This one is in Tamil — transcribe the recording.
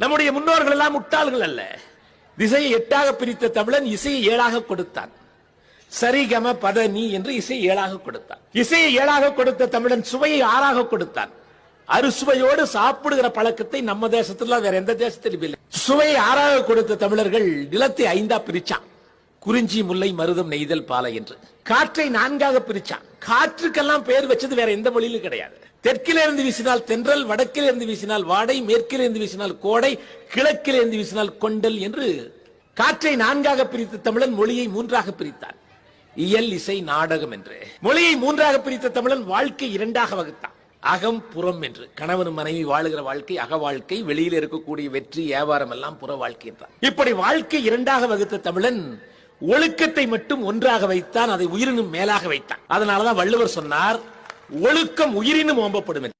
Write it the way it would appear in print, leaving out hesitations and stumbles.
நம்முடைய முன்னோர்கள் எல்லாம் முட்டாள்கள் அல்ல. திசையை 8ஆக பிரித்த தமிழன் இசையை 7ஆக கொடுத்தான். சரிகம பத நீ என்று இசையை 7ஆக கொடுத்தான். இசையை 7ஆக கொடுத்த தமிழன் சுவையை 6ஆக கொடுத்தான். அறுசுவையோடு சாப்பிடுகிற பழக்கத்தை நம்ம தேசத்துல வேற எந்த தேசத்திலும் இல்லை. சுவையை 6ஆக கொடுத்த தமிழர்கள் நிலத்தை 5ஆ பிரிச்சான். குறிஞ்சி முல்லை மருதம் நெய்தல் பாலை என்று. காற்றை 4ஆக பிரிச்சான். காற்றுக்கெல்லாம் பெயர் வச்சது வேற எந்த மொழியிலும் கிடையாது. தெற்கிலே இருந்து வீசினால் தென்றல், வடக்கிலே இருந்து வீசினால் வாடை, மேற்கிலே இருந்து வீசினால் கோடை, கிழக்கிலே இருந்து வீசினால் கொண்டல் என்று காற்றை 4ஆக பிரித்த தமிழன் மொழியை 3ஆக பிரித்தான். இயல் இசை நாடகம் என்று. மொழியை 3ஆக பிரித்த தமிழன் வாழ்க்கை 2ஆக வகுத்தான். அகம் புறம் என்று. கணவன் மனைவி வாழுகிற வாழ்க்கை அக வாழ்க்கை, வெளியில் இருக்கக்கூடிய வெற்றி வியாபாரம் எல்லாம் புற வாழ்க்கை என்றான். இப்படி வாழ்க்கை 2ஆக வகுத்த தமிழன் ஒழுக்கத்தை மட்டும் 1ஆக வைத்தான். அதை உயிரினும் மேலாக வைத்தான். அதனாலதான் வள்ளுவர் சொன்னார், ஒழுக்கம் உயிரினும் ஓம்பப்படும்.